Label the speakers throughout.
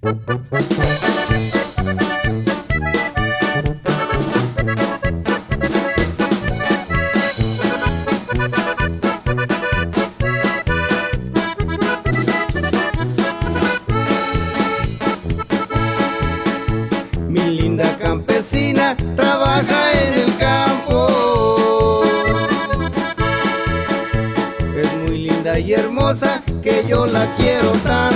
Speaker 1: Mi linda campesina trabaja en el campo. Es muy linda y hermosa, que yo la quiero tanto.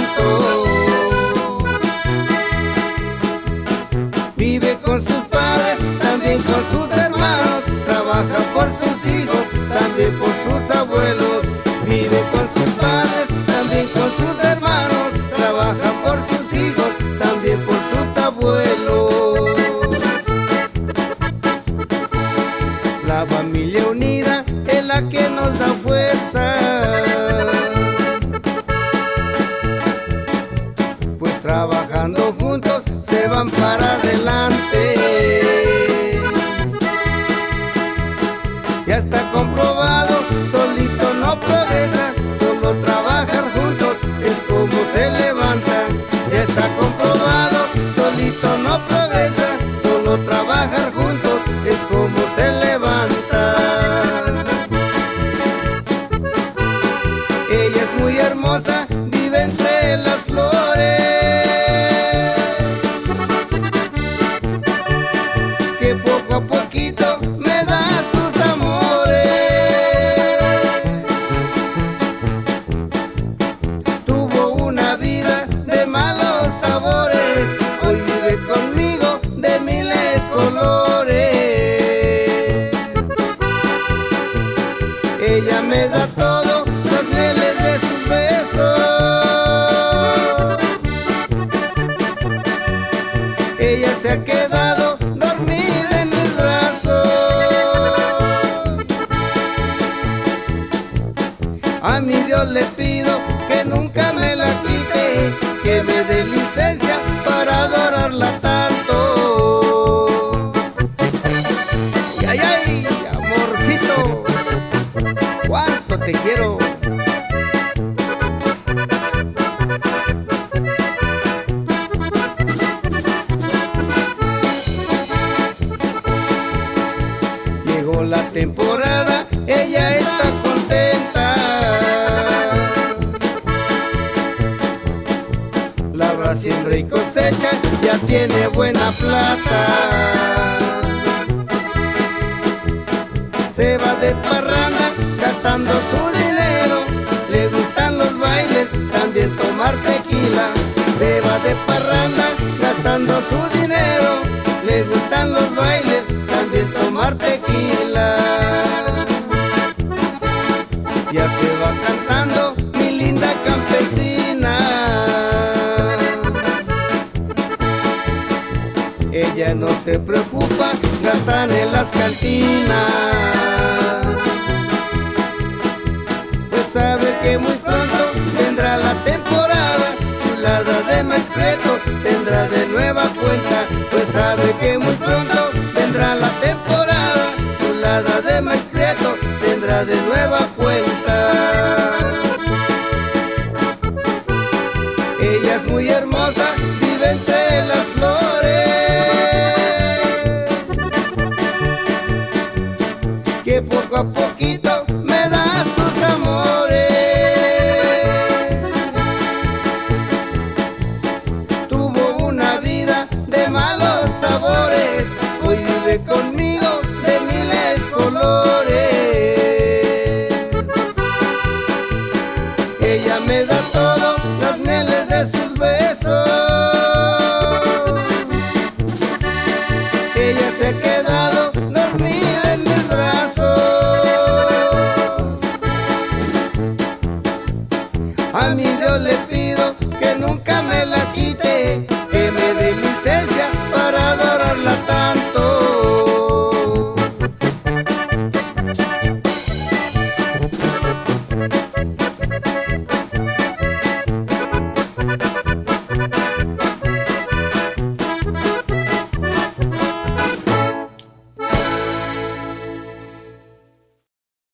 Speaker 1: Vive con sus padres, también con sus hermanos. Trabaja por sus hijos, también por sus abuelos. Vive con sus padres, también con sus hermanos. Trabaja por sus hijos, también por sus abuelos. La familia unida es la que nos da fuerza, pues trabajando juntos se van para adelante. Ya está comprobado, solito no progresa, solo trabajar juntos es como se levanta. Ya está comprobado, solito no progresa, solo trabajar juntos es como se levanta. Ella es muy hermosa, vive entre las flores, que poco a poquito me da sus amores. Tuvo una vida de malos sabores, hoy vive conmigo de miles colores. Ella me da todo, los mieles de sus besos. Ella se ha quedado dormida en mis brazos. A mi Dios le pido que nunca me la quite, que me dé licencia para adorarla tanto. Y ay, ay, amorcito, cuánto te quiero. Llegó la temporada, ella está contenta. Labra, siembra y cosecha, ya tiene buena plata. Se va de parranda gastando su dinero, le gustan los bailes, también tomar tequila. Se va de parranda gastando su dinero, le gustan los bailes, también tomar tequila. Ya se va cantando mi linda campesina. Ella no se preocupa, gastan en las cantinas, pues sabe que muy pronto vendrá la temporada. Chulada de Maíz Prieto tendrá de nueva cuenta, pues sabe que muy pronto vendrá la temporada. Chulada de Maíz Prieto tendrá de nueva cuenta. Ella es muy hermosa, vive entre las flores, que poco a poquito me da sus amores. Tuvo una vida de malos sabores, hoy vive conmigo de miles colores. Ella me da todo, las mieles de sus besos. Ella se ha quedado dormida en mis brazos. A mi Dios le pido que nunca me la quite,